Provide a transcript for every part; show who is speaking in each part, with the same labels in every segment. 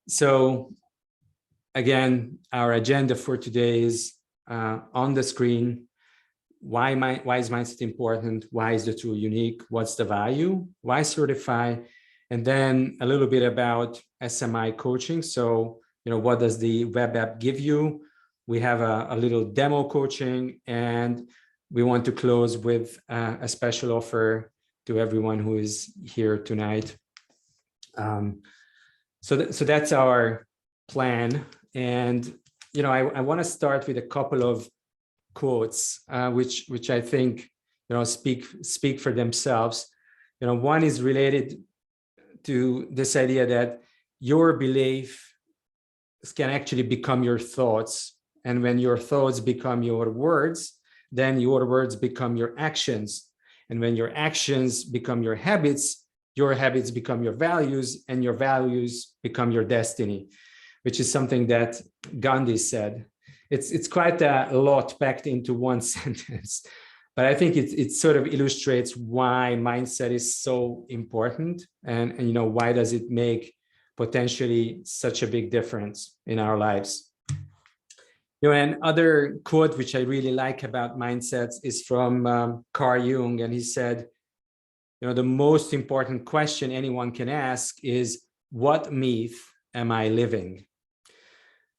Speaker 1: So again, our agenda for today is on the screen. Why is mindset important? Why is the tool unique? What's the value? Why Certify? And then a little bit about SMI coaching. So, what does the web app give you? We have a little demo coaching, and we want to close with a special offer to everyone who is here tonight. So that's our plan. And, I want to start with a couple of quotes, which I think, speak for themselves. One is related to this idea that your belief can actually become your thoughts. And when your thoughts become your words, then your words become your actions. And when your actions become your habits become your values, and your values become your destiny, which is something that Gandhi said. It's quite a lot packed into one sentence, but I think it sort of illustrates why mindset is so important, and why does it make potentially such a big difference in our lives. Another quote which I really like about mindsets is from Carl Jung, and he said, the most important question anyone can ask is, what myth am I living?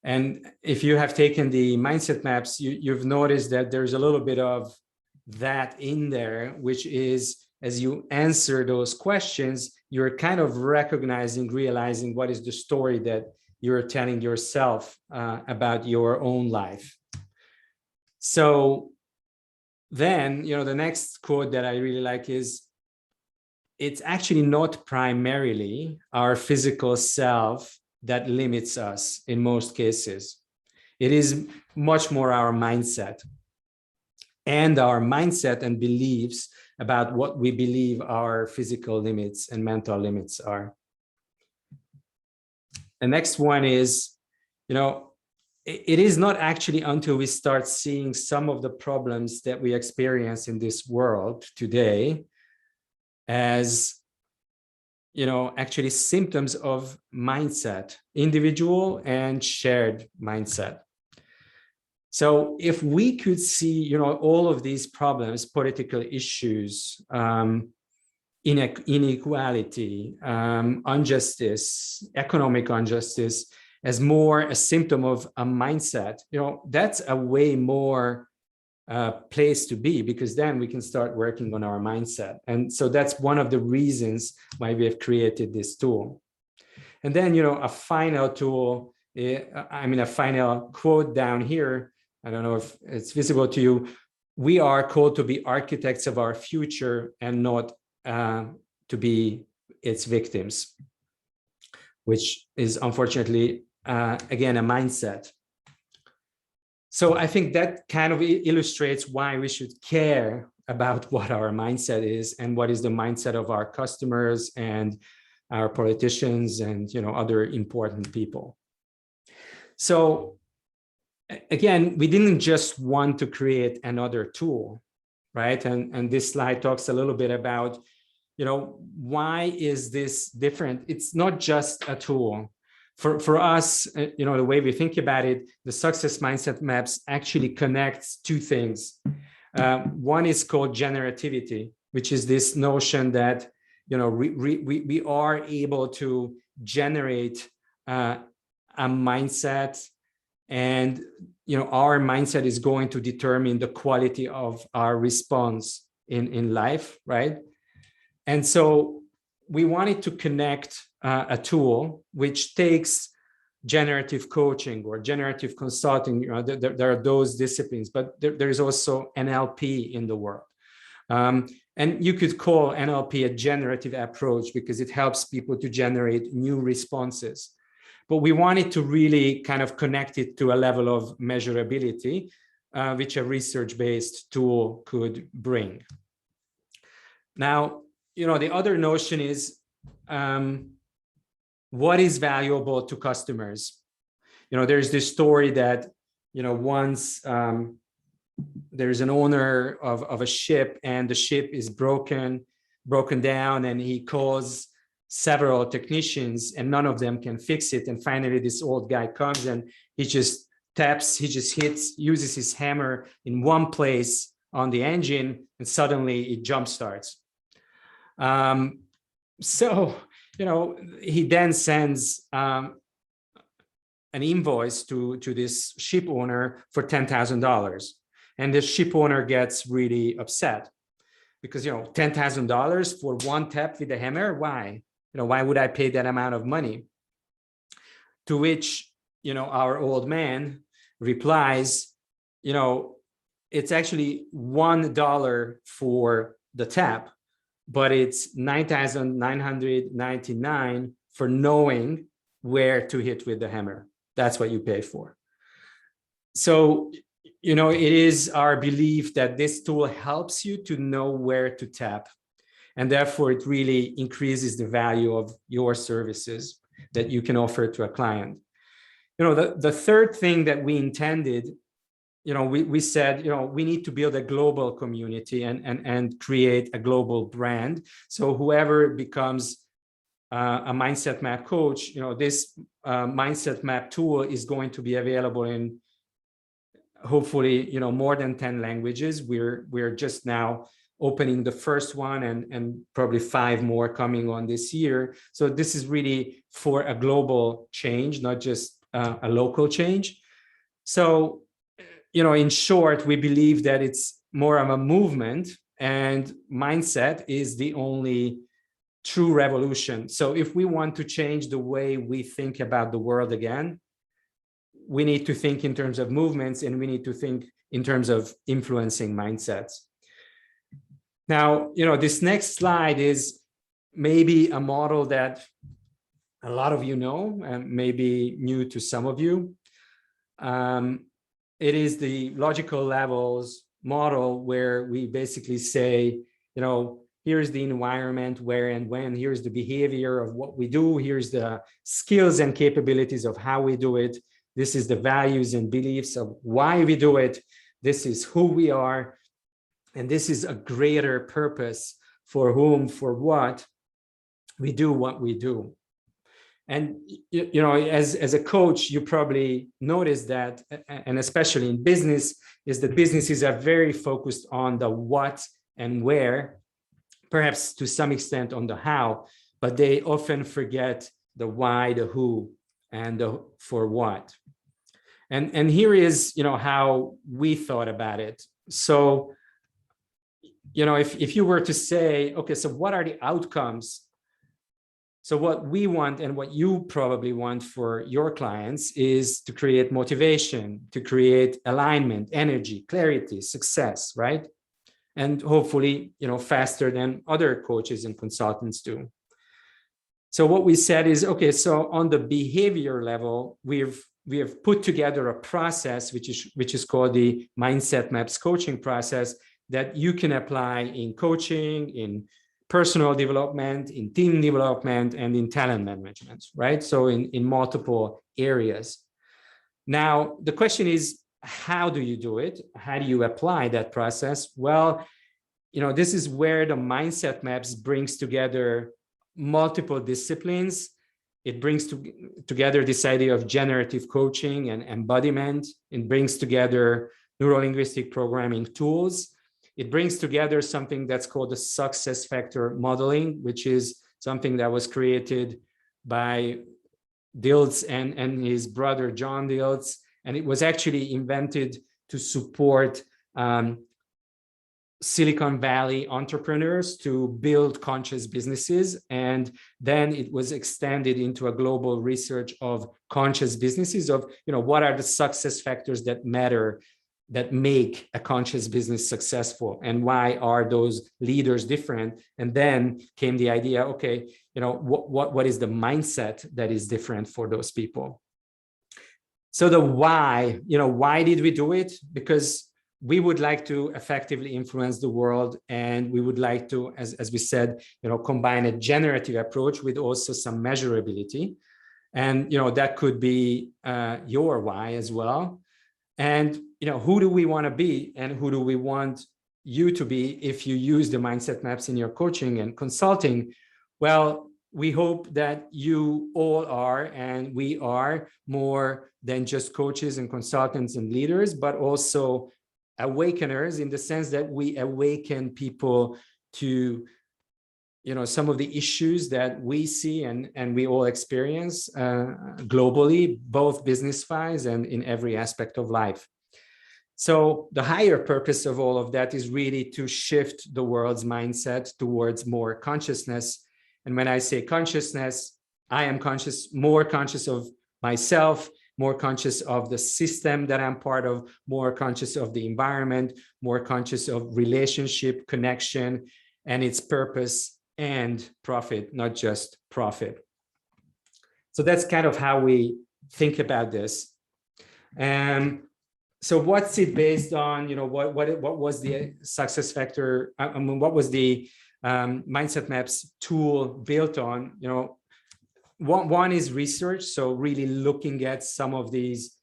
Speaker 1: And if you have taken the mindset maps, you've noticed that there's a little bit of that in there, which is, as you answer those questions, you're kind of realizing what is the story that you're telling yourself about your own life. So then, the next quote that I really like is, it's actually not primarily our physical self that limits us in most cases. It is much more our mindset and beliefs about what we believe our physical limits and mental limits are. The next one is, it is not actually until we start seeing some of the problems that we experience in this world today as actually symptoms of mindset, individual and shared mindset. So if we could see, all of these problems, political issues, inequality, injustice, economic injustice, as more a symptom of a mindset, that's a way more place to be, because then we can start working on our mindset. And so that's one of the reasons why we have created this tool. And then, a final tool, a final quote down here, I don't know if it's visible to you. We are called to be architects of our future and not to be its victims, which is unfortunately, again, a mindset. So I think that kind of illustrates why we should care about what our mindset is and what is the mindset of our customers and our politicians and other important people. So again, we didn't just want to create another tool, right? And this slide talks a little bit about, why is this different? It's not just a tool. For us, the way we think about it, the Success Mindset Maps actually connects two things. One is called generativity, which is this notion that, we are able to generate a mindset, and, our mindset is going to determine the quality of our response in life, right? And so we wanted to connect a tool which takes generative coaching or generative consulting. There are those disciplines, but there's also NLP in the world. And you could call NLP a generative approach because it helps people to generate new responses. But we wanted to really kind of connect it to a level of measurability, which a research-based tool could bring. Now, the other notion is, what is valuable to customers? There's this story that, once there's an owner of a ship, and the ship is broken down, and he calls several technicians and none of them can fix it. And finally, this old guy comes and he just taps, he just hits, uses his hammer in one place on the engine, and suddenly it jump starts. So, he then sends an invoice to this ship owner for $10,000. And the ship owner gets really upset because, $10,000 for one tap with a hammer, why? Why would I pay that amount of money? To which, our old man replies, it's actually $1 for the tap, but it's $9,999 for knowing where to hit with the hammer. That's what you pay for. So, it is our belief that this tool helps you to know where to tap. And therefore, it really increases the value of your services that you can offer to a client. The third thing that we intended, we said, we need to build a global community and create a global brand. So whoever becomes a mindset map coach, this mindset map tool is going to be available in hopefully, more than 10 languages. We're just now opening the first one and probably 5 more coming on this year. So this is really for a global change, not just a local change. So, in short, we believe that it's more of a movement, and mindset is the only true revolution. So if we want to change the way we think about the world again, we need to think in terms of movements, and we need to think in terms of influencing mindsets. Now, this next slide is maybe a model that a lot of you know, and maybe new to some of you. It is the logical levels model, where we basically say, here's the environment, where and when, here's the behavior of what we do, here's the skills and capabilities of how we do it. This is the values and beliefs of why we do it. This is who we are. And this is a greater purpose for whom, for what we do what we do. And, as a coach, you probably notice that, and especially in business, is that businesses are very focused on the what and where, perhaps to some extent on the how, but they often forget the why, the who, and the for what. And here is, how we thought about it. So, if you were to say, okay, so what are the outcomes? So what we want, and what you probably want for your clients, is to create motivation, to create alignment, energy, clarity, success, right? And hopefully, faster than other coaches and consultants do. So what we said is, okay, so on the behavior level, we have put together a process which is called the MindsetMaps coaching process, that you can apply in coaching, in personal development, in team development, and in talent management, right? So in multiple areas. Now, the question is, how do you do it? How do you apply that process? Well, this is where the Mindset Maps brings together multiple disciplines. It brings together this idea of generative coaching and embodiment. It brings together neuro-linguistic programming tools. It brings together something that's called the success factor modeling, which is something that was created by Dilts and his brother, John Dilts. And it was actually invented to support Silicon Valley entrepreneurs to build conscious businesses. And then it was extended into a global research of conscious businesses, of, what are the success factors that matter, that make a conscious business successful, and why are those leaders different? And then came the idea, okay, what is the mindset that is different for those people? So the why, why did we do it? Because we would like to effectively influence the world, and we would like to, as we said, combine a generative approach with also some measurability. And, that could be your why as well. And, who do we want to be, and who do we want you to be if you use the Mindset Maps in your coaching and consulting? Well, we hope that you all are, and we are, more than just coaches and consultants and leaders, but also awakeners, in the sense that we awaken people to, you know, some of the issues that we see and we all experience globally, both business-wise and in every aspect of life. So the higher purpose of all of that is really to shift the world's mindset towards more consciousness. And when I say consciousness, I am more conscious of myself, more conscious of the system that I'm part of, more conscious of the environment, more conscious of relationship, connection, and its purpose and profit, not just profit. So that's kind of how we think about this. So what's it based on? You know, what was the success factor? I mean, what was the MindsetMaps tool built on? You know, one is research. So really looking at some of these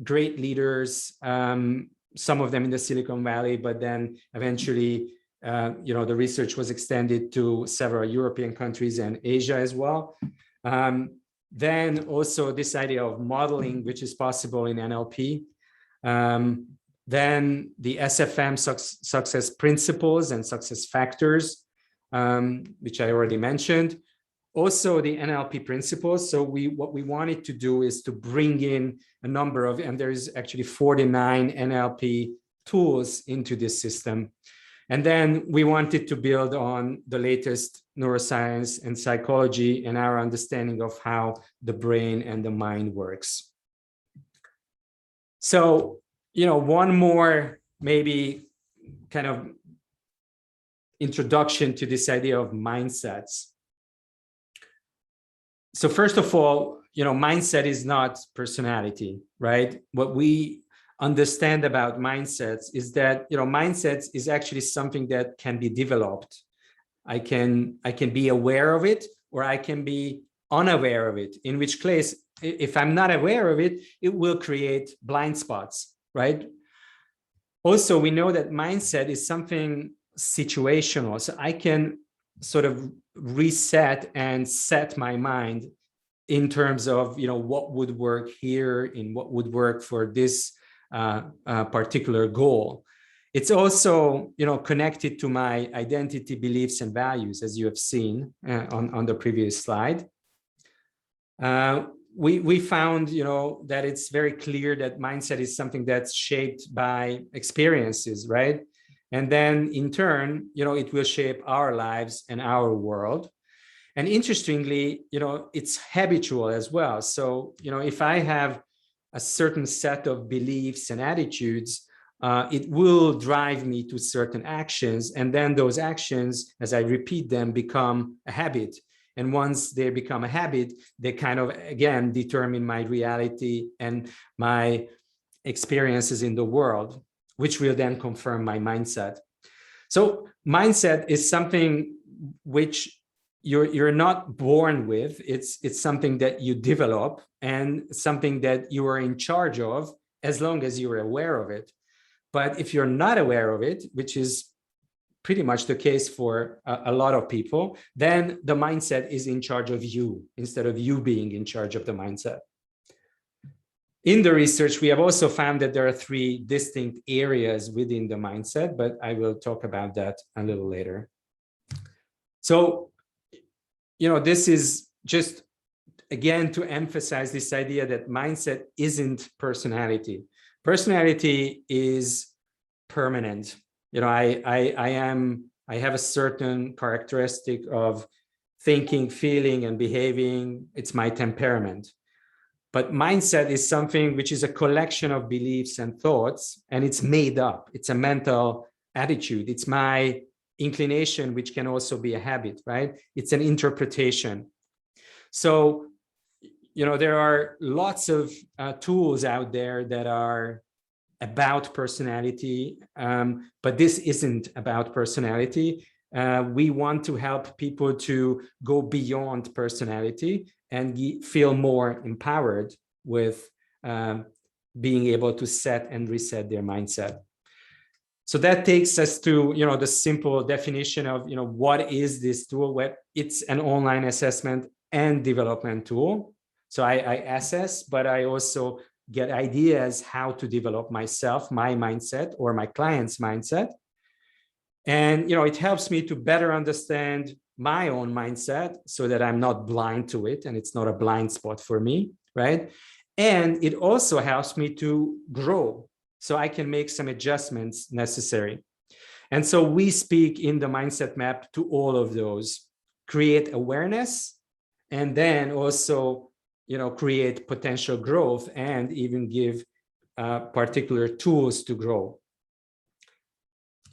Speaker 1: great leaders, some of them in the Silicon Valley, but then eventually, you know, the research was extended to several European countries and Asia as well. Then also this idea of modeling, which is possible in NLP. Then the SFM success principles and success factors, which I already mentioned. Also the NLP principles. So what we wanted to do is to bring in a number of, and there's actually 49 NLP tools into this system. And then we wanted to build on the latest neuroscience and psychology and our understanding of how the brain and the mind works. So, you know, one more maybe kind of introduction to this idea of mindsets. So first of all, you know, mindset is not personality, right? What we understand about mindsets is that, you know, mindsets is actually something that can be developed. I can be aware of it, or I can be unaware of it, in which case, if I'm not aware of it, it will create blind spots, right? Also, we know that mindset is something situational. So I can sort of reset and set my mind in terms of, you know, what would work here and what would work for this particular goal. It's also, you know, connected to my identity, beliefs, and values, as you have seen on the previous slide. We found, you know, that it's very clear that mindset is something that's shaped by experiences, right? And then in turn, you know, it will shape our lives and our world. And interestingly, you know, it's habitual as well. So, you know, if I have a certain set of beliefs and attitudes, it will drive me to certain actions. And then those actions, as I repeat them, become a habit. And once they become a habit, they kind of, again, determine my reality and my experiences in the world, which will then confirm my mindset. So mindset is something which you're not born with. It's something that you develop and something that you are in charge of as long as you're aware of it. But if you're not aware of it, which is pretty much the case for a lot of people, then the mindset is in charge of you instead of you being in charge of the mindset. In the research, we have also found that there are 3 distinct areas within the mindset, but I will talk about that a little later. So, you know, this is just, again, to emphasize this idea that mindset isn't personality. Personality is permanent. You know, I have a certain characteristic of thinking, feeling, and behaving. It's my temperament. But mindset is something which is a collection of beliefs and thoughts, and it's made up. It's a mental attitude. It's my inclination, which can also be a habit, right? It's an interpretation. So, you know, there are lots of tools out there that are about personality, but this isn't about personality. We want to help people to go beyond personality and feel more empowered with being able to set and reset their mindset. So that takes us to, the simple definition of, what is this tool? Well, it's an online assessment and development tool. So I assess, but I also get ideas how to develop myself, my mindset, or my client's mindset. And, it helps me to better understand my own mindset so that I'm not blind to it and it's not a blind spot for me, right? And it also helps me to grow so I can make some adjustments necessary. And so we speak in the mindset map to all of those, create awareness, and then also, create potential growth and even give particular tools to grow.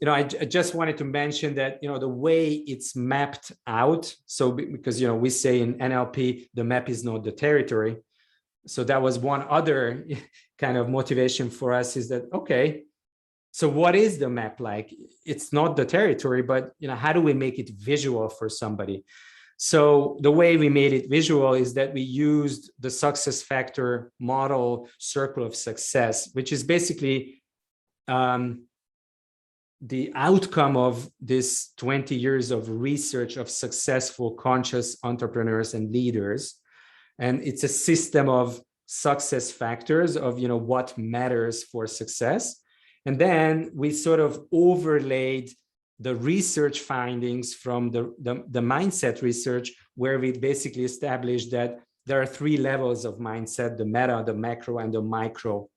Speaker 1: I just wanted to mention that, the way it's mapped out. So because, we say in NLP, the map is not the territory. So that was one other kind of motivation for us, is that, okay, so what is the map like? It's not the territory, but, how do we make it visual for somebody? So the way we made it visual is that we used the success factor model circle of success, which is basically the outcome of this 20 years of research of successful conscious entrepreneurs and leaders. And it's a system of success factors of, what matters for success. And then we sort of overlaid the research findings from the mindset research, where we basically established that there are 3 levels of mindset: the meta, the macro, and the micro.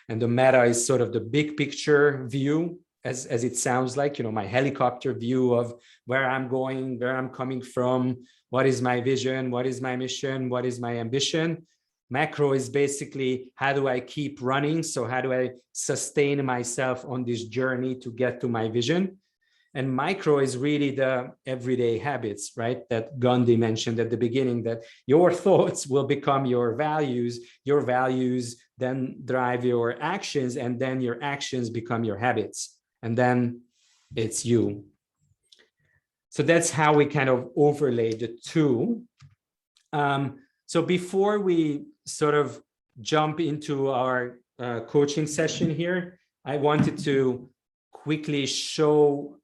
Speaker 1: And the meta is sort of the big picture view, as it sounds like, my helicopter view of where I'm going, where I'm coming from, what is my vision, what is my mission, what is my ambition. Macro is basically, how do I keep running? So how do I sustain myself on this journey to get to my vision? And micro is really the everyday habits, right? That Gandhi mentioned at the beginning, that your thoughts will become your values then drive your actions, and then your actions become your habits. And then it's you. So that's how we kind of overlay the two. So before we sort of jump into our coaching session here, I wanted to quickly show,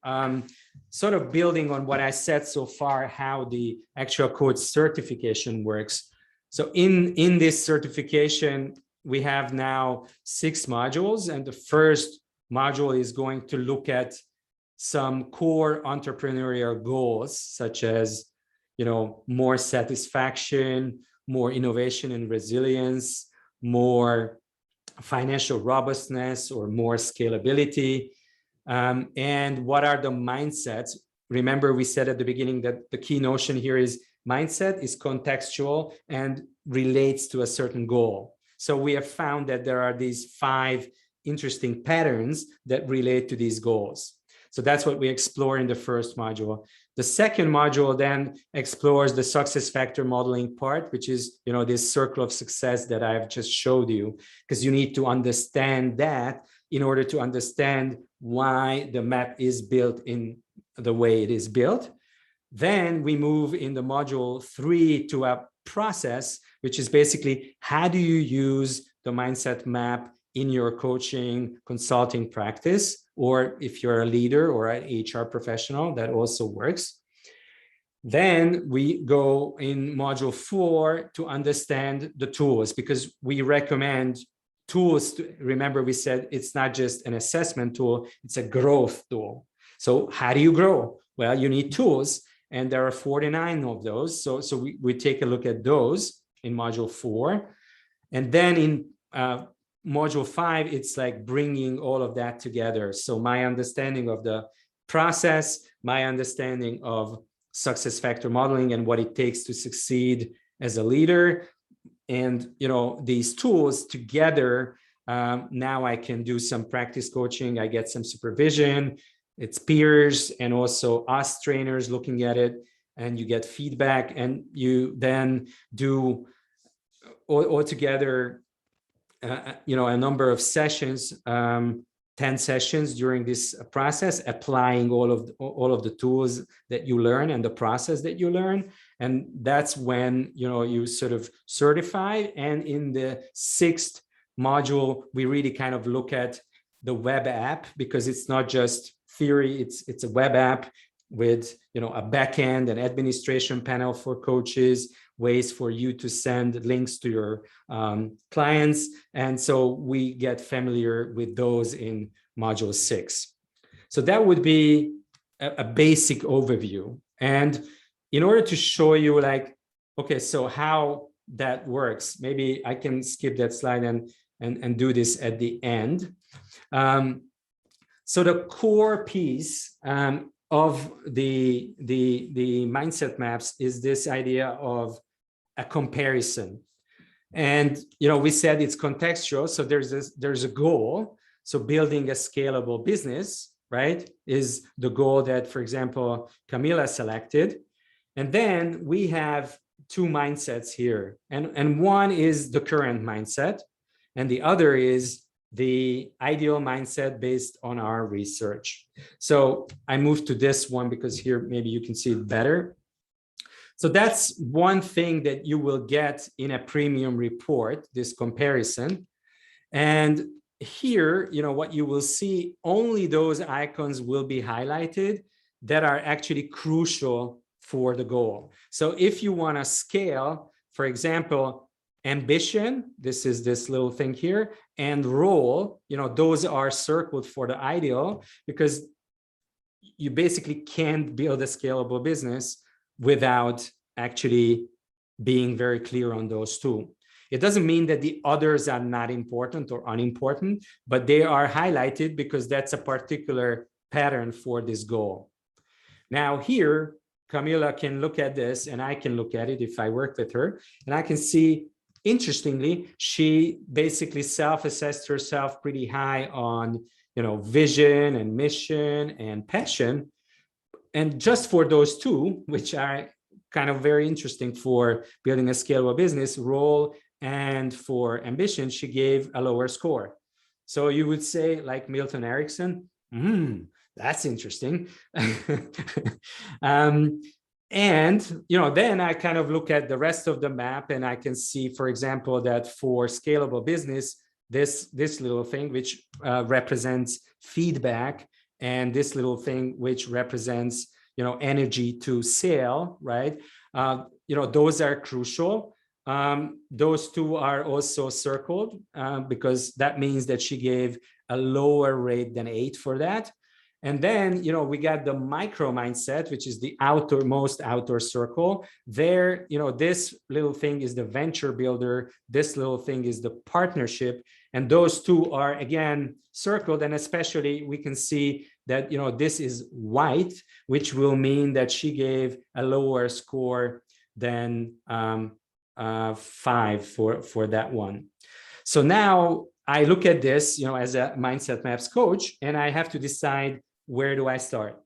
Speaker 1: sort of building on what I said so far, how the actual coach certification works. So in this certification, we have now 6 modules, and the first module is going to look at some core entrepreneurial goals, such as, more satisfaction, more innovation and resilience, more financial robustness, or more scalability. And what are the mindsets? Remember, we said at the beginning that the key notion here is mindset is contextual and relates to a certain goal. So we have found that there are these 5 interesting patterns that relate to these goals. So that's what we explore in the first module. The second module then explores the success factor modeling part, which is, this circle of success that I've just showed you, because you need to understand that in order to understand why the map is built in the way it is built. Then we move in the module 3 to a process, which is basically, how do you use the mindset map in your coaching consulting practice, or if you're a leader or an HR professional, that also works. Then we go in module 4 to understand the tools, because we recommend tools. Remember, we said it's not just an assessment tool, it's a growth tool. So how do you grow? Well, you need tools, and there are 49 of those. So we take a look at those in module 4. And then in module 5, it's like bringing all of that together. So my understanding of the process, my understanding of success factor modeling and what it takes to succeed as a leader, and these tools together. Now I can do some practice coaching. I get some supervision. It's peers and also us trainers looking at it, and you get feedback, and you then do all together a number of sessions, 10 sessions during this process, applying all of the tools that you learn and the process that you learn. And that's when, you sort of certify. And in the 6th module, we really kind of look at the web app, because it's not just theory, it's a web app with, you know, a backend and administration panel for coaches, ways for you to send links to your clients. And so we get familiar with those in module 6. So that would be a basic overview. And in order to show you, like, okay, so how that works, maybe I can skip that slide and do this at the end. So the core piece of the mindset maps is this idea of a comparison. And, you know, we said it's contextual. So there's a goal. So building a scalable business, right, is the goal that, for example, Camila selected. And then we have two mindsets here. And one is the current mindset, and the other is the ideal mindset based on our research. So I moved to this one because here maybe you can see it better. So that's one thing that you will get in a premium report, this comparison. And here, you know, what you will see, only those icons will be highlighted that are actually crucial for the goal. So if you want to scale, for example, ambition, this is this little thing here, and role, you know, those are circled for the ideal, because you basically can't build a scalable business without actually being very clear on those two. It doesn't mean that the others are not important or unimportant, but they are highlighted because that's a particular pattern for this goal. Now here, Camila can look at this, and I can look at it if I work with her, and I can see, interestingly, she basically self-assessed herself pretty high on, you know, vision and mission and passion. And just for those two, which are kind of very interesting for building a scalable business, role and for ambition, she gave a lower score. So you would say, like Milton Erickson, that's interesting. And, you know, then I kind of look at the rest of the map, and I can see, for example, that for scalable business, this little thing, which represents feedback, and this little thing, which represents, you know, energy to sale, right? You know, those are crucial. Those two are also circled because that means that she gave a lower rate than 8 for that. And then, you know, we got the micro mindset, which is the outermost outer circle. There, you know, this little thing is the venture builder. This little thing is the partnership. And those two are, again, circled. And especially we can see that, you know, this is white, which will mean that she gave a lower score than 5 for that one. So now I look at this, you know, as a Mindset Maps coach, and I have to decide, where do I start?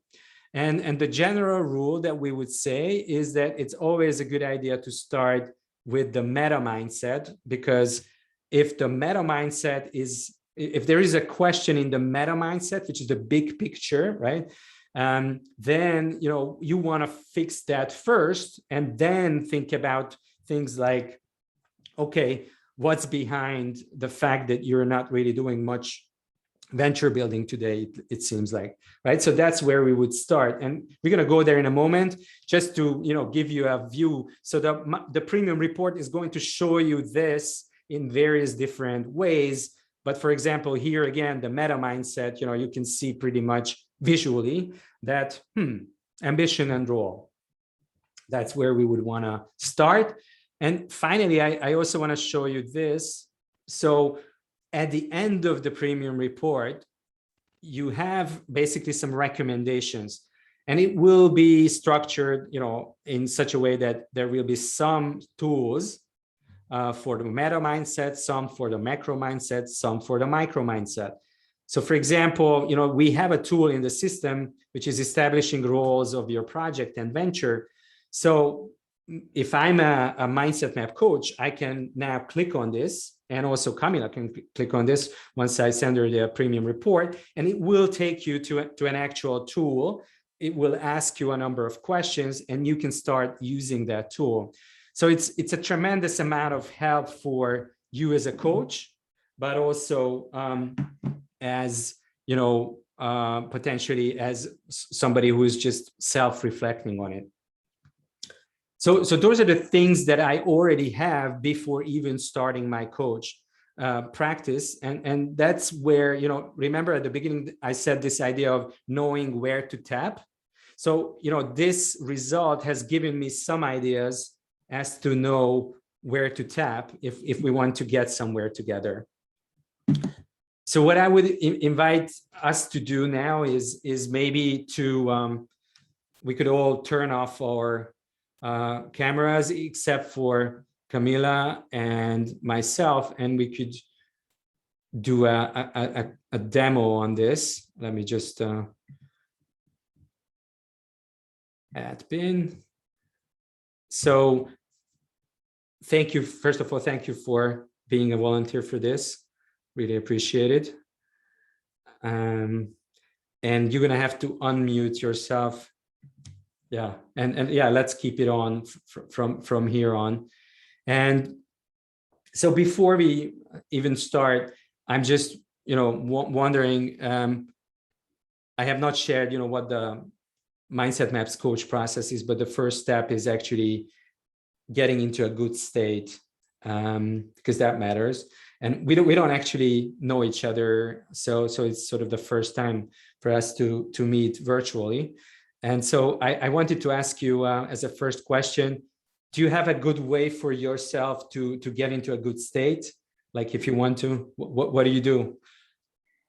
Speaker 1: And the general rule that we would say is that it's always a good idea to start with the meta mindset, because if the meta mindset is, if there is a question in the meta mindset, which is the big picture, right? Then, you know, you want to fix that first, and then think about things like, okay, what's behind the fact that you're not really doing much venture building today, it seems like, right? So that's where we would start, and we're going to go there in a moment, just to, you know, give you a view. So the premium report is going to show you this in various different ways. But for example, here again, the meta mindset, you know, you can see pretty much visually that ambition and role, that's where we would want to start. And finally, I also want to show you this. So at the end of the premium report, you have basically some recommendations, and it will be structured, you know, in such a way that there will be some tools for the meta mindset, some for the macro mindset, some for the micro mindset. So for example, you know, we have a tool in the system, which is establishing roles of your project and venture. So if I'm a mindset map coach, I can now click on this, and also Camila can click on this once I send her the premium report, and it will take you to an actual tool. It will ask you a number of questions, and you can start using that tool. So it's a tremendous amount of help for you as a coach, but also as, potentially as somebody who is just self-reflecting on it. So those are the things that I already have before even starting my coach practice. And that's where, remember at the beginning, I said this idea of knowing where to tap. So, this result has given me some ideas as to know where to tap if we want to get somewhere together. So what I would invite us to do now is maybe to, we could all turn off our cameras except for Camila and myself, and we could do a demo on this. Let me just add pin. So thank you. First of all, thank you for being a volunteer for this. Really appreciate it. And you're gonna have to unmute yourself. Yeah, and yeah, let's keep it on from here on. And so before we even start, I'm just wondering. I have not shared what the MindsetMaps coach process is, but the first step is actually getting into a good state, because that matters. And we don't actually know each other, so it's sort of the first time for us to meet virtually. And so I wanted to ask you as a first question, do you have a good way for yourself to get into a good state? Like if you want to, what do you do?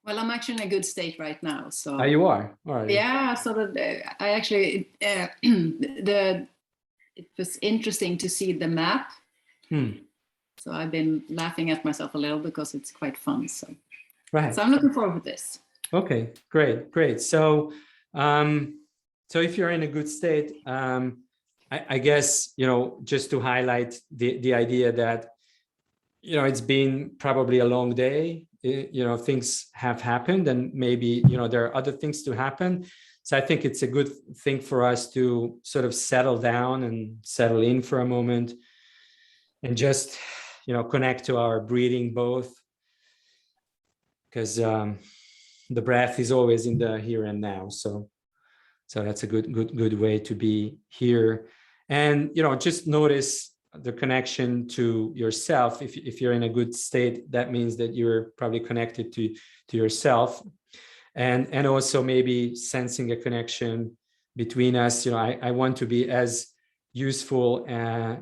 Speaker 2: Well, I'm actually in a good state right now. So
Speaker 1: you are? All right.
Speaker 2: Yeah, so that I actually, it was interesting to see the map. So I've been laughing at myself a little because it's quite fun. So,
Speaker 1: right.
Speaker 2: So I'm looking forward to this.
Speaker 1: Okay, great. So, so if you're in a good state, I guess, just to highlight the idea that, it's been probably a long day, things have happened and maybe, there are other things to happen. So I think it's a good thing for us to sort of settle down and settle in for a moment and just, connect to our breathing both, because the breath is always in the here and now. So that's a good way to be here. And, just notice the connection to yourself. If you're in a good state, that means that you're probably connected to yourself. And also maybe sensing a connection between us. I want to be as useful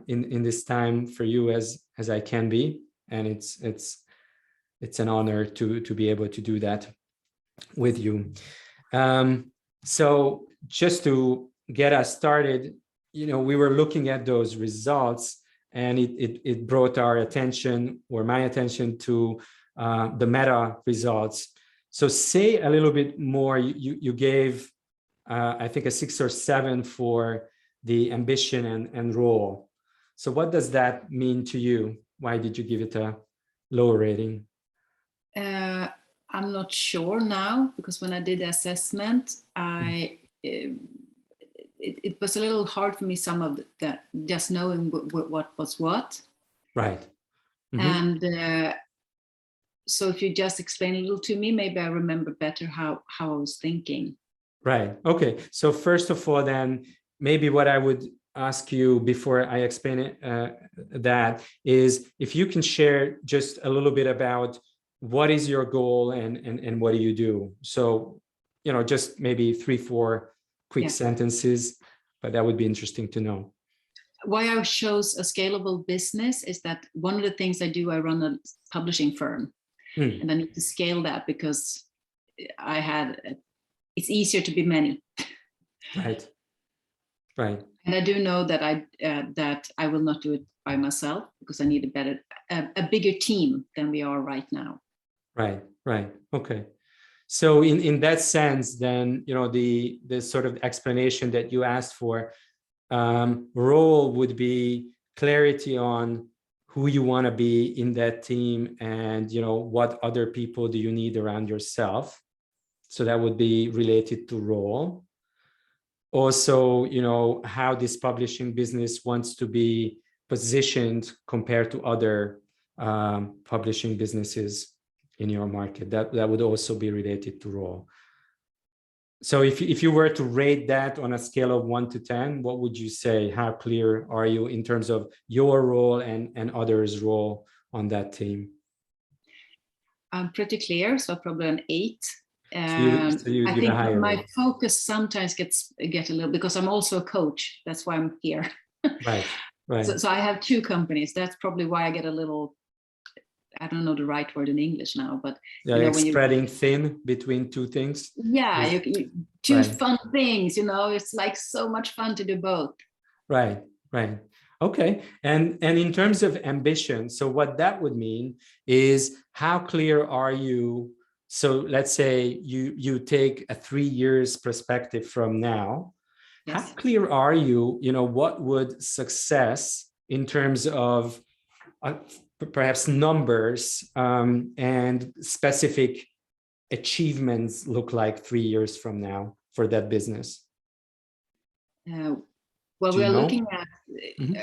Speaker 1: in this time for you as I can be. And it's an honor to be able to do that with you. So just to get us started, we were looking at those results, and it brought our attention, or my attention, to the meta results. So say a little bit more. You gave, I think, a 6 or 7 for the ambition and role. So what does that mean to you? Why did you give it a lower rating?
Speaker 2: I'm not sure now, because when I did the assessment, it was a little hard for me, some of that, just knowing what was what.
Speaker 1: Right.
Speaker 2: Mm-hmm. And so if you just explain a little to me, maybe I remember better how I was thinking.
Speaker 1: Right. Okay. So first of all, then maybe what I would ask you before I explain it, that is, if you can share just a little bit about what is your goal and what do you do? So, just maybe 3-4 quick sentences, but that would be interesting to know.
Speaker 2: Why I chose a scalable business is that one of the things I do, I run a publishing firm, and I need to scale that because it's easier to be many.
Speaker 1: Right.
Speaker 2: And I do know that I will not do it by myself, because I need a bigger team than we are right now.
Speaker 1: Right. Okay. So in that sense, then, the sort of explanation that you asked for, role would be clarity on who you want to be in that team, and, what other people do you need around yourself. So that would be related to role. Also, how this publishing business wants to be positioned compared to other publishing businesses. in your market. That would also be related to role. So if you were to rate that on a scale of 1 to 10, what would you say? How clear are you in terms of your role and others' role on that team?
Speaker 2: I'm pretty clear, so probably an 8.
Speaker 1: So you
Speaker 2: I
Speaker 1: give a
Speaker 2: think
Speaker 1: higher
Speaker 2: my
Speaker 1: rate.
Speaker 2: focus sometimes get a little, because I'm also a coach. That's why I'm here.
Speaker 1: Right, right.
Speaker 2: So I have 2 companies. That's probably why I get a little, I don't know the right word in English now, but
Speaker 1: Yeah,
Speaker 2: you know,
Speaker 1: like
Speaker 2: when you,
Speaker 1: spreading thin between 2 things.
Speaker 2: yeah,
Speaker 1: Is,
Speaker 2: you 2
Speaker 1: right.
Speaker 2: fun things, you know, it's like so much fun to do both.
Speaker 1: Right, right. Okay. And in terms of ambition, so what that would mean is how clear are you? So let's say you take a 3 years perspective from now. How
Speaker 2: Yes.
Speaker 1: clear are you, what would success in terms of perhaps numbers and specific achievements look like 3 years from now for that business?
Speaker 2: Well,
Speaker 1: Do
Speaker 2: we
Speaker 1: you
Speaker 2: are
Speaker 1: know?
Speaker 2: looking at,
Speaker 1: Mm-hmm.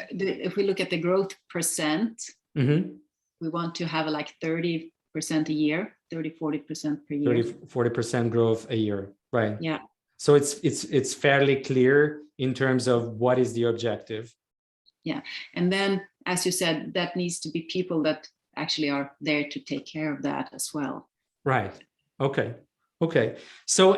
Speaker 2: if we look at the growth percent,
Speaker 1: Mm-hmm.
Speaker 2: we want to have like 30% a year, 30-40% per year.
Speaker 1: 30-40% growth a year, right?
Speaker 2: Yeah.
Speaker 1: So it's fairly clear in terms of what is the objective.
Speaker 2: Yeah. And then, as you said, that needs to be people that actually are there to take care of that as well.
Speaker 1: Right. Okay. Okay. So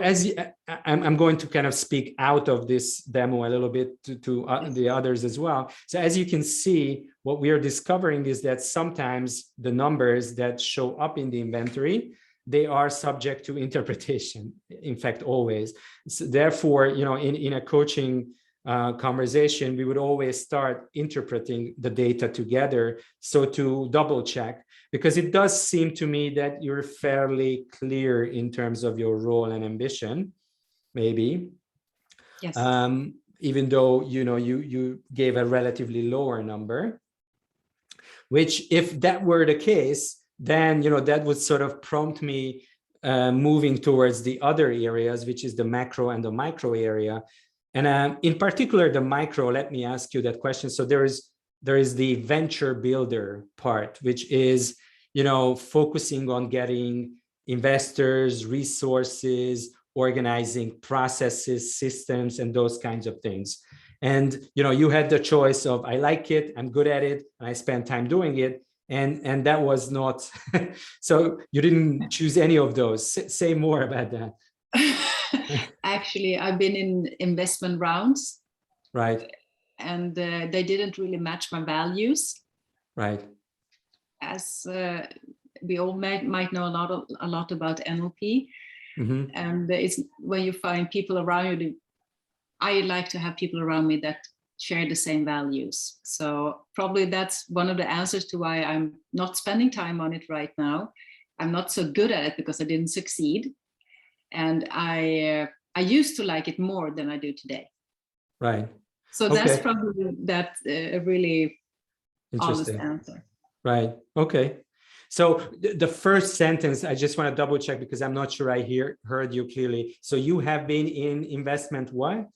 Speaker 1: I'm going to kind of speak out of this demo a little bit to the others as well. So as you can see, what we are discovering is that sometimes the numbers that show up in the inventory, they are subject to interpretation. In fact, always. So therefore, in a coaching conversation, we would always start interpreting the data together. So to double check, because it does seem to me that you're fairly clear in terms of your role and ambition, maybe.
Speaker 2: Yes.
Speaker 1: Even though, you gave a relatively lower number, which if that were the case, then, that would sort of prompt me moving towards the other areas, which is the macro and the micro area. And in particular, the micro, let me ask you that question. So there is the venture builder part, which is, focusing on getting investors, resources, organizing processes, systems, and those kinds of things. And, you had the choice of, I like it, I'm good at it, and I spend time doing it. And that was not, so you didn't choose any of those. Say more about that.
Speaker 2: Actually, I've been in investment rounds.
Speaker 1: Right.
Speaker 2: And they didn't really match my values.
Speaker 1: Right.
Speaker 2: As we all might know a lot about NLP.
Speaker 1: Mm-hmm.
Speaker 2: And it's when you find people around you, I like to have people around me that share the same values. So probably that's one of the answers to why I'm not spending time on it right now. I'm not so good at it because I didn't succeed. And I used to like it more than I do today.
Speaker 1: Right.
Speaker 2: So
Speaker 1: okay.
Speaker 2: That's probably a really honest
Speaker 1: Interesting
Speaker 2: answer.
Speaker 1: Right. Okay. So the first sentence, I just want to double check because I'm not sure I heard you clearly. So you have been in investment what?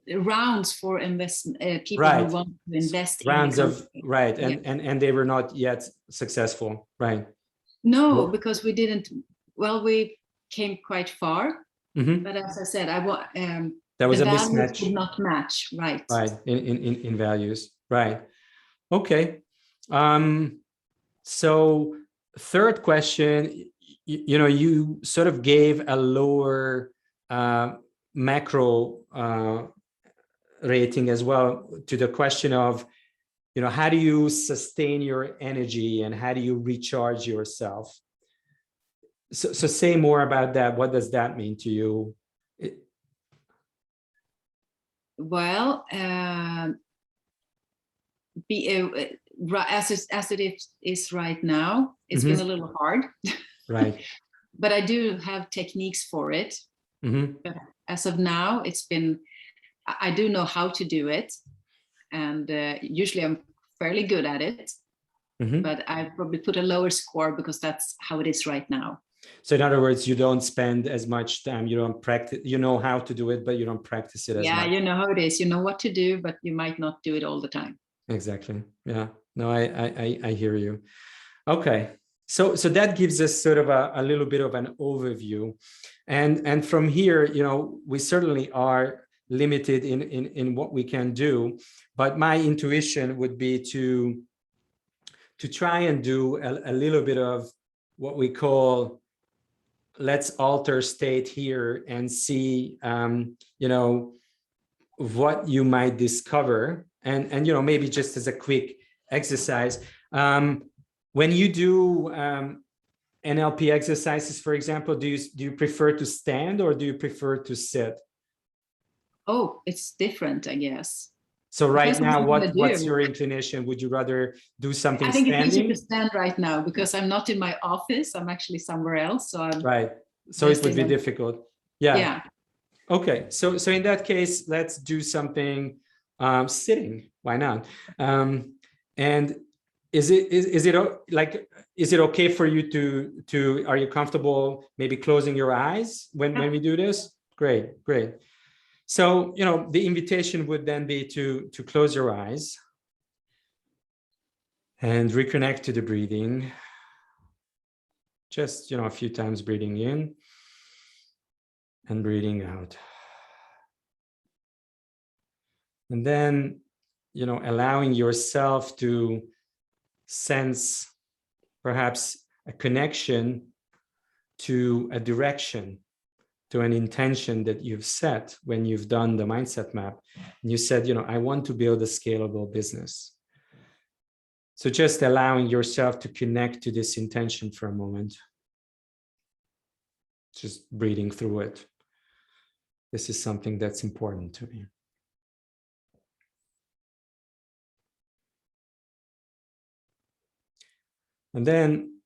Speaker 2: Rounds for people
Speaker 1: right.
Speaker 2: who want to invest
Speaker 1: rounds
Speaker 2: in the company.
Speaker 1: of right,
Speaker 2: yeah.
Speaker 1: and they were not yet successful, right?
Speaker 2: No, because we didn't. Well, we came quite far,
Speaker 1: mm-hmm.
Speaker 2: but as I said,
Speaker 1: there was
Speaker 2: the
Speaker 1: a
Speaker 2: values
Speaker 1: mismatch,
Speaker 2: did not match, right?
Speaker 1: Right, in values, right? Okay. So third question, you sort of gave a lower macro rating as well to the question of, how do you sustain your energy and how do you recharge yourself? So say more about that. What does that mean to you?
Speaker 2: Well, as it is right now, it's
Speaker 1: mm-hmm.
Speaker 2: been a little hard.
Speaker 1: Right.
Speaker 2: But I do have techniques for it.
Speaker 1: Mm-hmm.
Speaker 2: But as of now, I do know how to do it. And usually I'm fairly good at it. Mm-hmm. But I probably put a lower score because that's how it is right now.
Speaker 1: So in other words, you don't spend as much time, you don't practice, you know how to do it, but you don't practice it as much.
Speaker 2: Yeah, you know how it is. You know what to do, but you might not do it all the time.
Speaker 1: Exactly. Yeah. No, I hear you. Okay. So that gives us sort of a little bit of an overview. And from here, we certainly are limited in what we can do. But my intuition would be to try and do a little bit of what we call, let's alter state here and see, what you might discover. And maybe just as a quick exercise, when you do NLP exercises, for example, do you prefer to stand or do you prefer to sit?
Speaker 2: Oh, it's different, I guess.
Speaker 1: So right now,
Speaker 2: Depends
Speaker 1: what's your inclination? Would you rather do something
Speaker 2: I think
Speaker 1: standing?
Speaker 2: it's easier to stand right now because I'm not in my office. I'm actually somewhere else. So I'm
Speaker 1: right. So it would be difficult. Yeah.
Speaker 2: Yeah.
Speaker 1: Okay. So in that case, let's do something sitting. Why not? And is it okay for you to are you comfortable maybe closing your eyes when we do this? Great. So, the invitation would then be to close your eyes and reconnect to the breathing. Just, a few times breathing in and breathing out. And then, allowing yourself to sense perhaps a connection to a direction, to an intention that you've set when you've done the mindset map. And you said, I want to build a scalable business. So just allowing yourself to connect to this intention for a moment. Just breathing through it. This is something that's important to me. And then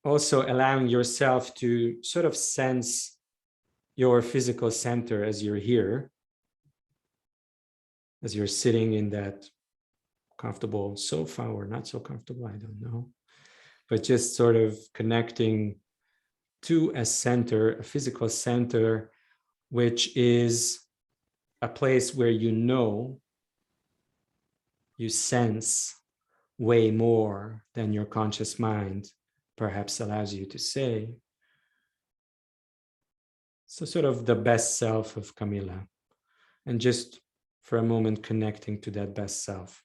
Speaker 1: also allowing yourself to sort of sense your physical center as you're here, as you're sitting in that comfortable sofa or not so comfortable, I don't know, but just sort of connecting to a center, a physical center, which is a place where you sense way more than your conscious mind perhaps allows you to say. So sort of the best self of Camilla, and just for a moment connecting to that best self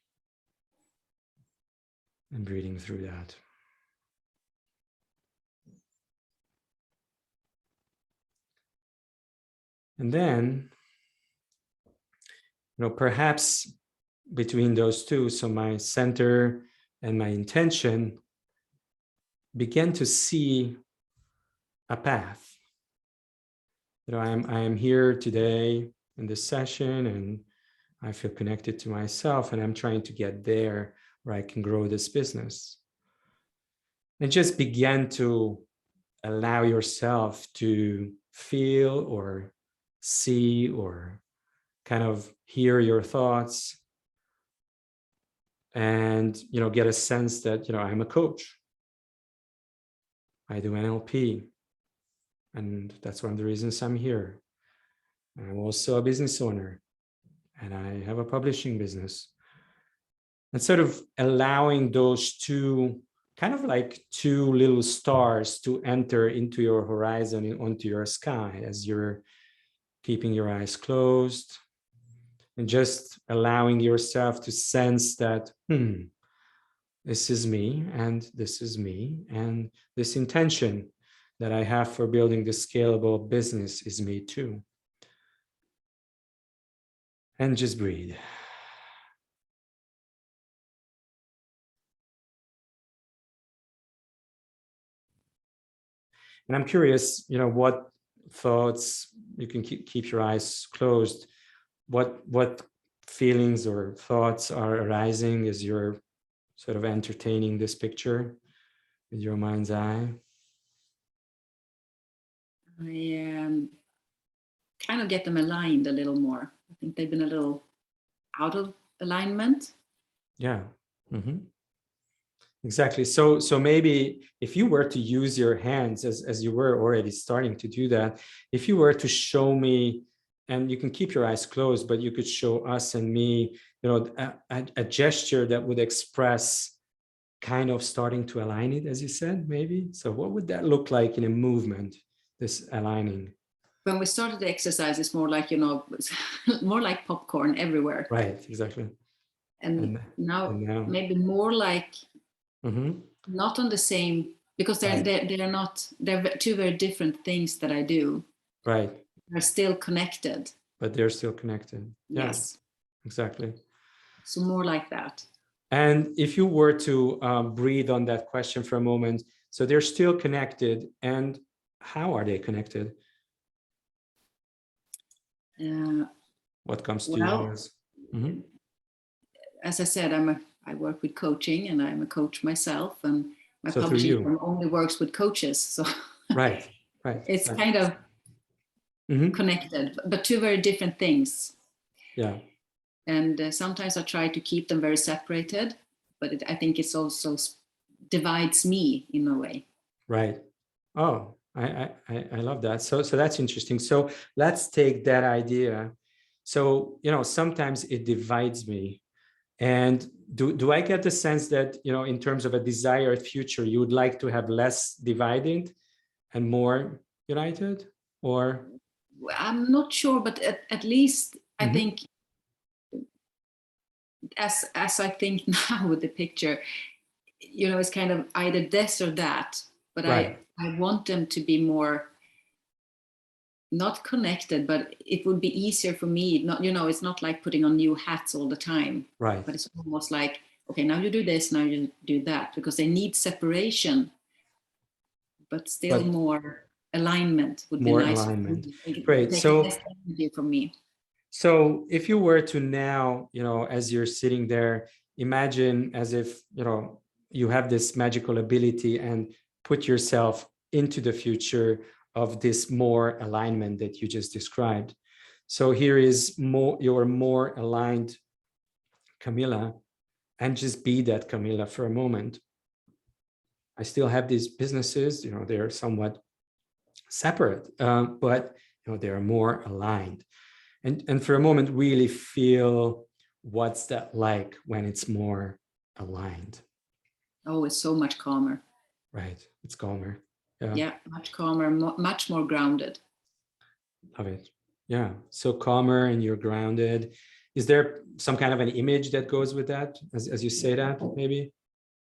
Speaker 1: and breathing through that. And then, perhaps between those two, so my center and my intention, begin to see a path. I am here today in this session and I feel connected to myself and I'm trying to get there where I can grow this business. And just begin to allow yourself to feel or see or kind of hear your thoughts and, get a sense that, I'm a coach. I do NLP. And that's one of the reasons I'm here. I'm also a business owner and I have a publishing business. And sort of allowing those two, kind of like two little stars, to enter into your horizon and onto your sky as you're keeping your eyes closed and just allowing yourself to sense that, this is me and this is me and this intention that I have for building this scalable business is me too. And just breathe. And I'm curious, what thoughts, you can keep your eyes closed, what feelings or thoughts are arising as you're sort of entertaining this picture with your mind's eye?
Speaker 2: I kind of get them aligned a little more. I think they've been a little out of alignment.
Speaker 1: Yeah. Exactly. So maybe if you were to use your hands as you were already starting to do that, if you were to show me, and you can keep your eyes closed, but you could show us and me, a gesture that would express kind of starting to align it, as you said, maybe. So what would that look like in a movement, this aligning?
Speaker 2: When we started the exercise, it's more like, more like popcorn everywhere.
Speaker 1: Right, exactly.
Speaker 2: And now
Speaker 1: now
Speaker 2: maybe more like not on the same, because they're two very different things that I do.
Speaker 1: Right.
Speaker 2: They're still connected.
Speaker 1: But they're still connected.
Speaker 2: Yes.
Speaker 1: Yeah, exactly.
Speaker 2: So more like that.
Speaker 1: And if you were to breathe on that question for a moment, so they're still connected, and how are they connected? What comes to you?
Speaker 2: As I said, I work with coaching, and I'm a coach myself, and my
Speaker 1: so
Speaker 2: publishing firm only works with coaches. So
Speaker 1: right.
Speaker 2: It's kind of connected, but two very different things.
Speaker 1: Yeah.
Speaker 2: And sometimes I try to keep them very separated, but I think it's also divides me in a way.
Speaker 1: Right. Oh, I love that. So that's interesting. So let's take that idea. So, sometimes it divides me. And do I get the sense that, in terms of a desired future, you would like to have less divided and more united? Or
Speaker 2: I'm not sure, but at least I think, as I think now with the picture, it's kind of either this or that, but right. I want them to be more not connected, but it would be easier for me. Not, it's not like putting on new hats all the time.
Speaker 1: Right.
Speaker 2: But it's almost like, okay, now you do this, now you do that, because they need separation, but still more alignment would be nice.
Speaker 1: More alignment. Great. So
Speaker 2: from me.
Speaker 1: So if you were to now, as you're sitting there, imagine as if, you have this magical ability and put yourself into the future of this more alignment that you just described. So here is your more aligned Camilla, and just be that Camilla for a moment. I still have these businesses, they're somewhat separate, but they are more aligned. And for a moment, really feel what's that like when it's more aligned.
Speaker 2: Oh, it's so much calmer.
Speaker 1: Right, it's calmer.
Speaker 2: Yeah, much calmer, much more grounded.
Speaker 1: Love it. Yeah, so calmer and you're grounded. Is there some kind of an image that goes with that, as you say that, maybe?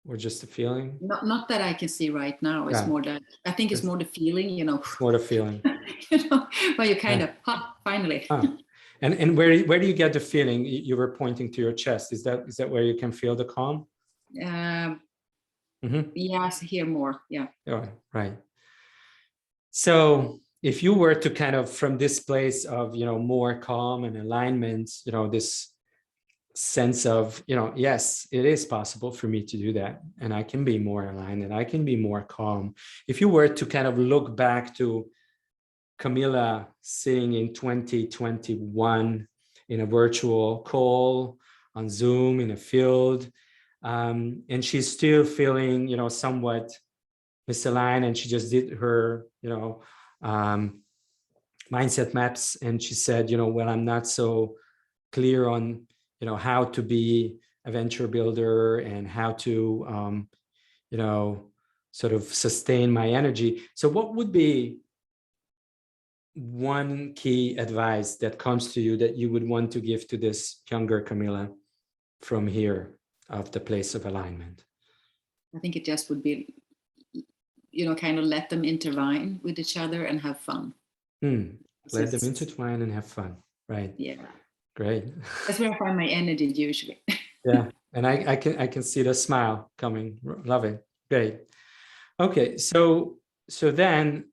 Speaker 1: Or just a feeling?
Speaker 2: Not that I can see right now. It's more that, I think it's more the feeling,
Speaker 1: It's more the feeling.
Speaker 2: Where you kind of, finally.
Speaker 1: And where do you get the feeling? You were pointing to your chest. Is that where you can feel the calm?
Speaker 2: Yes, here more. Yeah.
Speaker 1: Oh, right. So if you were to kind of, from this place of, more calm and alignment, this sense of, yes, it is possible for me to do that. And I can be more aligned and I can be more calm. If you were to kind of look back to Camilla sitting in 2021 in a virtual call on Zoom in a field, and she's still feeling, somewhat misaligned, and she just did her, mindset maps, and she said, well, I'm not so clear on, how to be a venture builder and how to, sort of sustain my energy. So what would be one key advice that comes to you that you would want to give to this younger Camilla from here of the place of alignment?
Speaker 2: I think it just would be, kind of let them intertwine with each other and have fun.
Speaker 1: Let them intertwine and have fun. Right.
Speaker 2: Yeah.
Speaker 1: Great.
Speaker 2: That's where I find my energy usually.
Speaker 1: Yeah. And I can see the smile coming. Love it. Great. Okay. So then,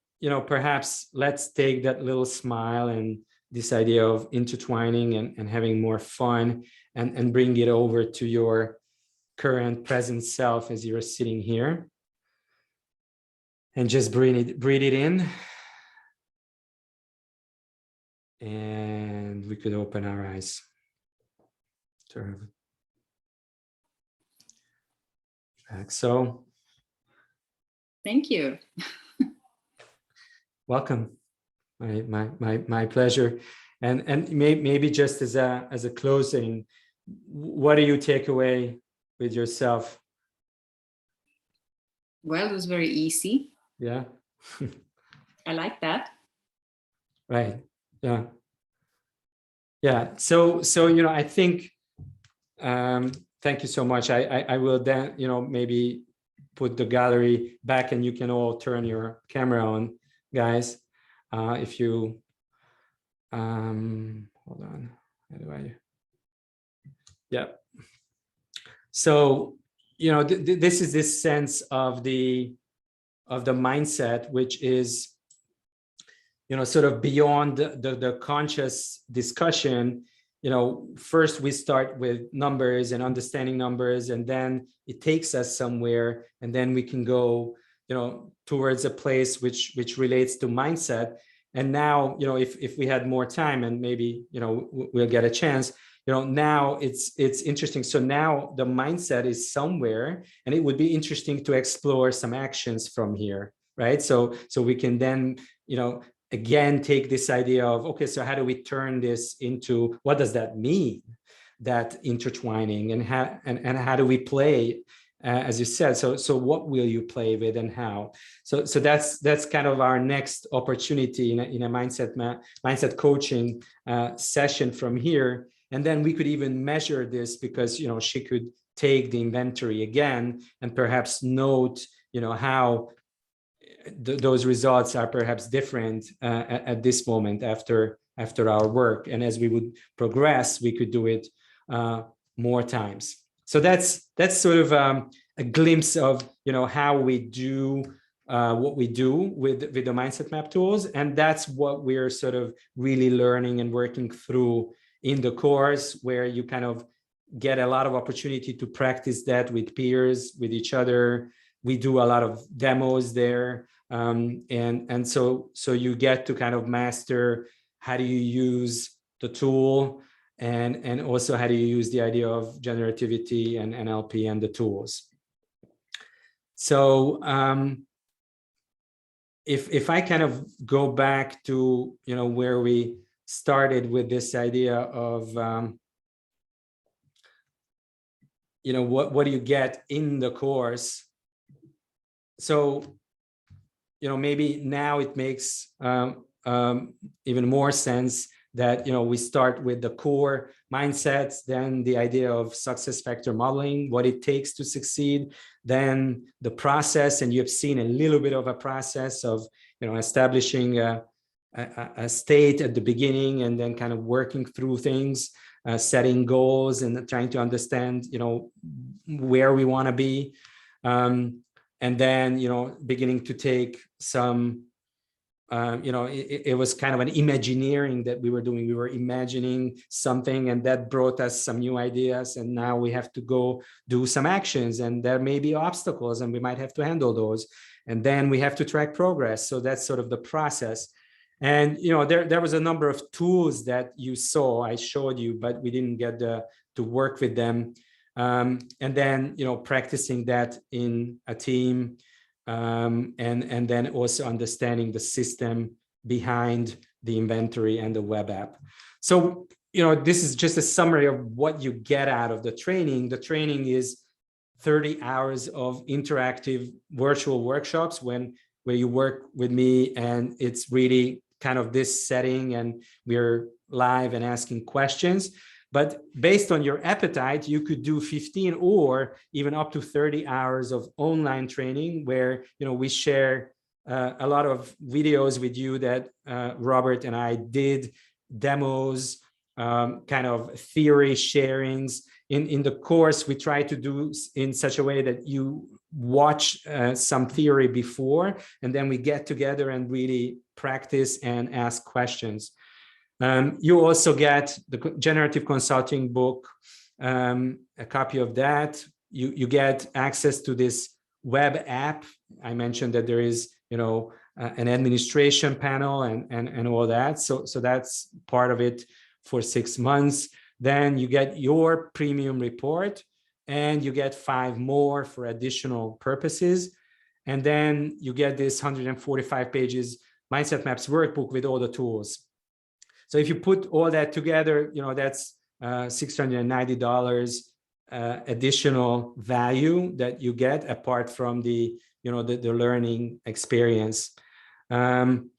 Speaker 1: perhaps let's take that little smile and this idea of intertwining and having more fun and bring it over to your current present self as you're sitting here. And just breathe it in. And we could open our eyes. So.
Speaker 2: Thank you.
Speaker 1: Welcome. My pleasure. And maybe just as a closing, what do you take away with yourself
Speaker 2: Well, it was very easy.
Speaker 1: Yeah.
Speaker 2: I like that.
Speaker 1: Right. Yeah. Yeah. So I think, thank you so much. I will then, maybe put the gallery back and you can all turn your camera on, guys. If you, hold on. How do I? Yeah. So, this is this sense of the mindset, which is, sort of beyond the conscious discussion. First we start with numbers and understanding numbers, and then it takes us somewhere, and then we can go, towards a place which relates to mindset. And now, if we had more time, and maybe, we'll get a chance, now it's interesting. So now the mindset is somewhere, and it would be interesting to explore some actions from here, right? So we can then, again, take this idea of, okay, so how do we turn this into, what does that mean, that intertwining, and how do we play, as you said, so what will you play with and how? So that's kind of our next opportunity in a mindset coaching session from here. And then we could even measure this, because she could take the inventory again and perhaps note how those results are perhaps different at this moment after our work. And as we would progress, we could do it more times. So that's sort of a glimpse of how we do what we do with the mindset map tools. And that's what we're sort of really learning and working through in the course, where you kind of get a lot of opportunity to practice that with peers, with each other. We do a lot of demos there. And so you get to kind of master, how do you use the tool, and also how do you use the idea of generativity and NLP and the tools. So if I kind of go back to where we started with this idea of what do you get in the course. So maybe now it makes even more sense that we start with the core mindsets, then the idea of success factor modeling, what it takes to succeed, then the process. And you've seen a little bit of a process of establishing a state at the beginning, and then kind of working through things, setting goals, and trying to understand where we want to be, and then beginning to take some it was kind of an imagineering that we were doing. We were imagining something, and that brought us some new ideas, and now we have to go do some actions, and there may be obstacles, and we might have to handle those, and then we have to track progress. So that's sort of the process. And there was a number of tools that you saw, I showed you, but we didn't get to work with them. And then practicing that in a team, and then also understanding the system behind the inventory and the web app. So this is just a summary of what you get out of the training. The training is 30 hours of interactive virtual workshops where you work with me, and it's really kind of this setting, and we're live and asking questions. But based on your appetite, you could do 15 or even up to 30 hours of online training, where we share a lot of videos with you that Robert and I did, demos, kind of theory sharings. In the course, we try to do in such a way that you watch some theory before, and then we get together and really practice and ask questions. You also get the generative consulting book, a copy of that. You get access to this web app. I mentioned that there is, an administration panel and all that. So that's part of it for 6 months. Then you get your premium report, and you get 5 more for additional purposes. And then you get this 145 pages Mindset Maps workbook with all the tools. So if you put all that together, that's $690 additional value that you get, apart from the the learning experience. And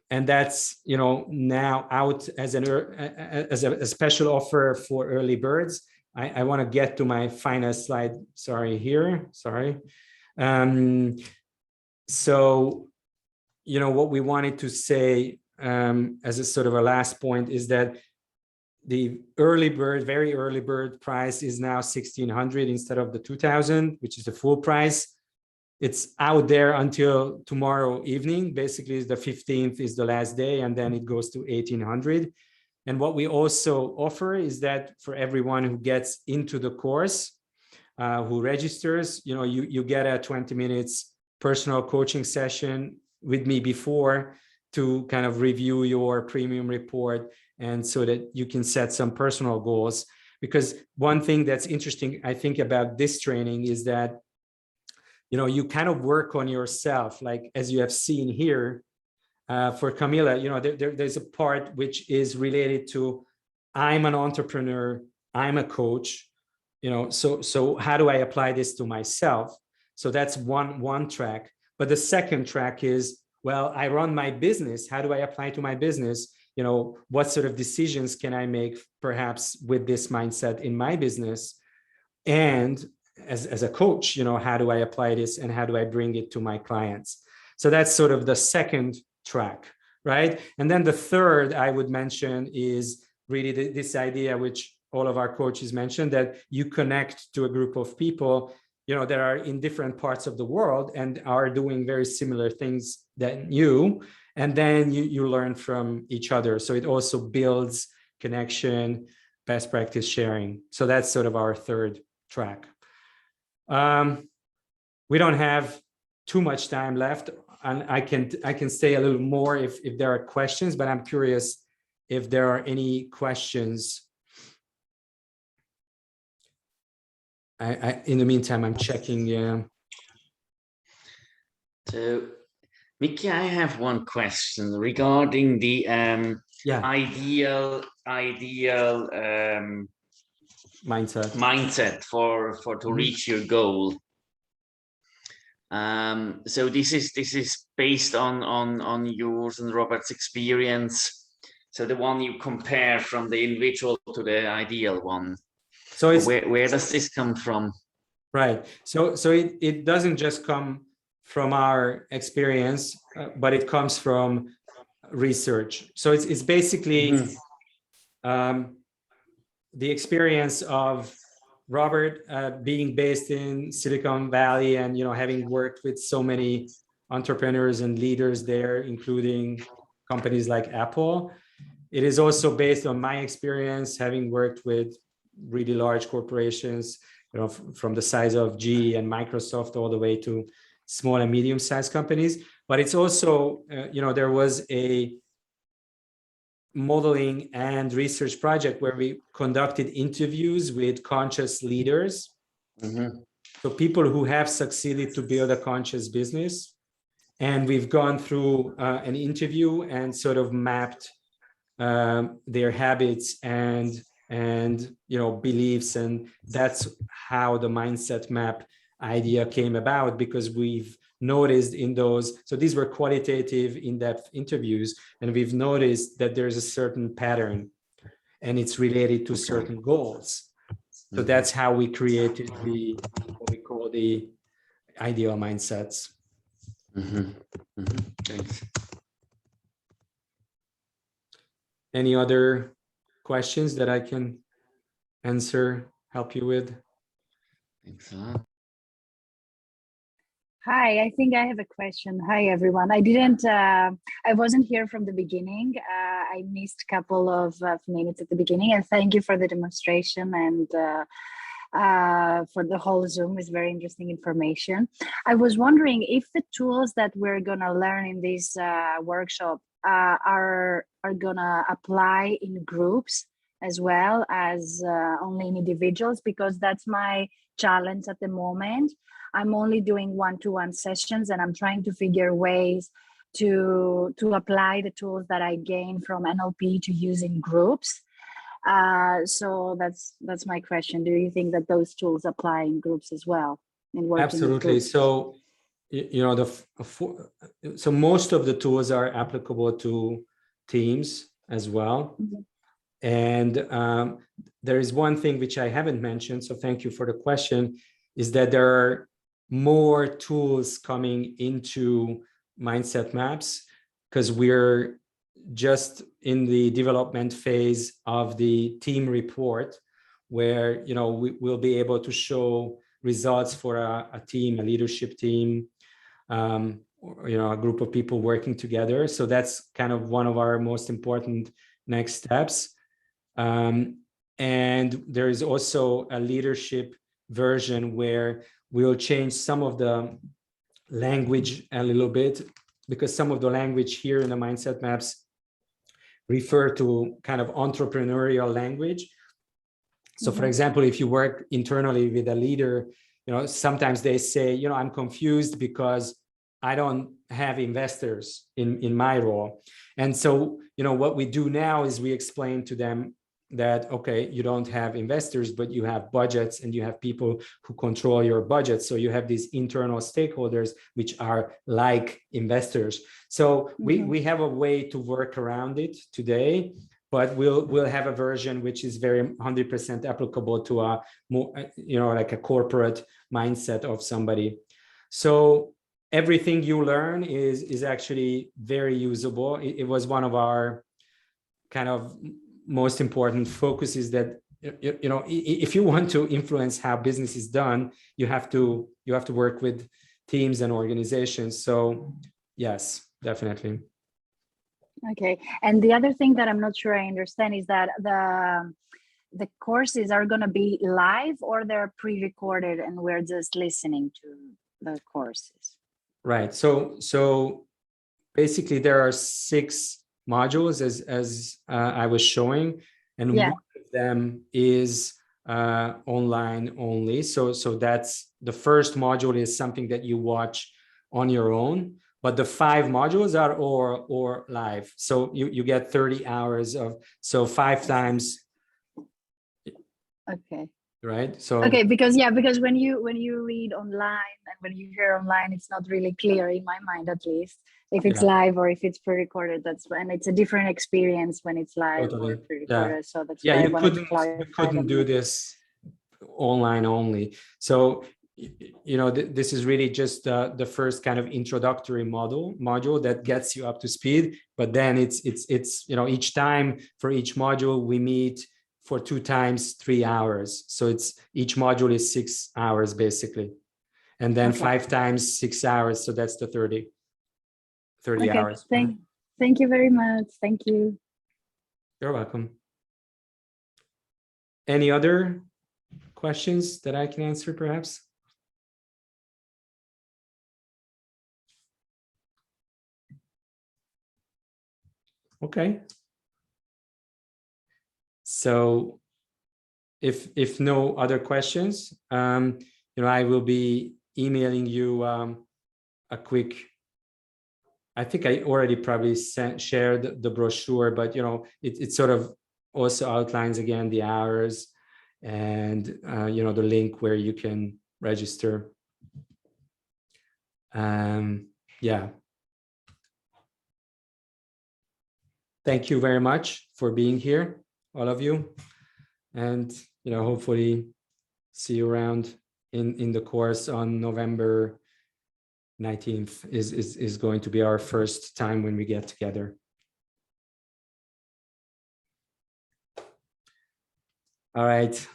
Speaker 1: that's, now out as a special offer for early birds. I want to get to my final slide. Sorry. So, what we wanted to say as a sort of a last point is that the very early bird price is now 1,600 instead of the 2,000, which is the full price. It's out there until tomorrow evening. Basically, the 15th is the last day, and then it goes to 1,800. And what we also offer is that for everyone who gets into the course, who registers, you get a 20 minutes personal coaching session with me before to kind of review your premium report, and so that you can set some personal goals. Because one thing that's interesting, I think, about this training is that, you kind of work on yourself, like as you have seen here. For Camilla, there's a part which is related to, I'm an entrepreneur, I'm a coach, so how do I apply this to myself? So that's one track. But the second track is, well, I run my business. How do I apply to my business? What sort of decisions can I make perhaps with this mindset in my business? And as a coach, how do I apply this and how do I bring it to my clients? So that's sort of the second track, right? And then the third I would mention is really this idea, which all of our coaches mentioned, that you connect to a group of people, that are in different parts of the world and are doing very similar things than you. And then you learn from each other. So it also builds connection, best practice sharing. So that's sort of our third track. We don't have too much time left, and I can stay a little more if there are questions, but I'm curious if there are any questions. In the meantime, I'm checking.
Speaker 3: So, Mickey, I have one question regarding the ideal mindset for to reach your goal. So this is based on yours and Robert's experience. So the one you compare from the individual to the ideal one. So it's, where does this come from?
Speaker 1: Right. So it doesn't just come from our experience, but it comes from research. So it's basically the experience of Robert being based in Silicon Valley and having worked with so many entrepreneurs and leaders there, including companies like Apple. It is also based on my experience, having worked with really large corporations, from the size of GE and Microsoft all the way to small and medium-sized companies. But it's also, there was a modeling and research project where we conducted interviews with conscious leaders. So people who have succeeded to build a conscious business. And we've gone through an interview and sort of mapped their habits and beliefs. And that's how the mindset map idea came about, because we've noticed in those, so these were qualitative in-depth interviews, and we've noticed that there's a certain pattern and it's related to certain goals. So that's how we created what we call the ideal mindsets.
Speaker 3: Thanks.
Speaker 1: Any other questions that I can answer, help you with?
Speaker 3: Thanks a lot.
Speaker 4: Hi, I think I have a question. Hi, everyone. I wasn't here from the beginning. I missed a couple of minutes at the beginning, and thank you for the demonstration and for the whole Zoom. Is very interesting information. I was wondering if the tools that we're gonna learn in this workshop are gonna apply in groups as well as only in individuals, because that's my challenge at the moment. I'm only doing one-to-one sessions, and I'm trying to figure ways to apply the tools that I gain from NLP to use in groups. So that's my question. Do you think that those tools apply in groups as well? In working
Speaker 1: Absolutely. So so most of the tools are applicable to teams as well. And there is one thing which I haven't mentioned, so thank you for the question, is that there are more tools coming into MindsetMaps, because we're just in the development phase of the team report, where we'll be able to show results for a team, a leadership team, or, a group of people working together. So that's kind of one of our most important next steps. And there is also a leadership version where we'll change some of the language a little bit, because some of the language here in the MindsetMaps refer to kind of entrepreneurial language. So for example, if you work internally with a leader, sometimes they say, I'm confused because I don't have investors in my role. And so, what we do now is we explain to them that, okay, you don't have investors, but you have budgets and you have people who control your budget. So you have these internal stakeholders, which are like investors. So we have a way to work around it today, but we'll have a version which is very 100% applicable to a more, like a corporate mindset of somebody. So everything you learn is actually very usable. It was one of our kind of most important focuses, that if you want to influence how business is done, you have to work with teams and organizations. So yes, definitely.
Speaker 4: Okay. And the other thing that I'm not sure I understand is that the courses are going to be live, or they're pre-recorded and we're just listening to the courses.
Speaker 1: Right. So basically there are 6 modules as I was showing, and one of them is online only. So that's the first module, is something that you watch on your own, but the 5 modules are or live. So you get 30 hours of, so 5 times.
Speaker 4: Okay.
Speaker 1: Right. So
Speaker 4: okay, because when you read online and when you hear online, it's not really clear in my mind, at least, if it's live or if it's pre-recorded. And it's a different experience when it's live or pre-recorded. So that's why I wanted to clarify.
Speaker 1: You couldn't do this online only. So this is really just the first kind of introductory module that gets you up to speed. But then it's each time for each module we meet for 2 times 3 hours. So it's each module is 6 hours basically. And then 5 times 6 hours. So that's the 30 hours.
Speaker 4: Thank you very much. Thank you.
Speaker 1: You're welcome. Any other questions that I can answer perhaps? Okay. So if no other questions, I will be emailing you a quick, I think I already probably shared the brochure, but it sort of also outlines again the hours and the link where you can register. Yeah. Thank you very much for being here, all of you. And, hopefully see you around in the course on November 19th is going to be our first time when we get together. All right.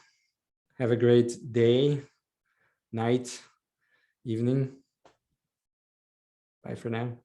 Speaker 1: Have a great day, night, evening. Bye for now.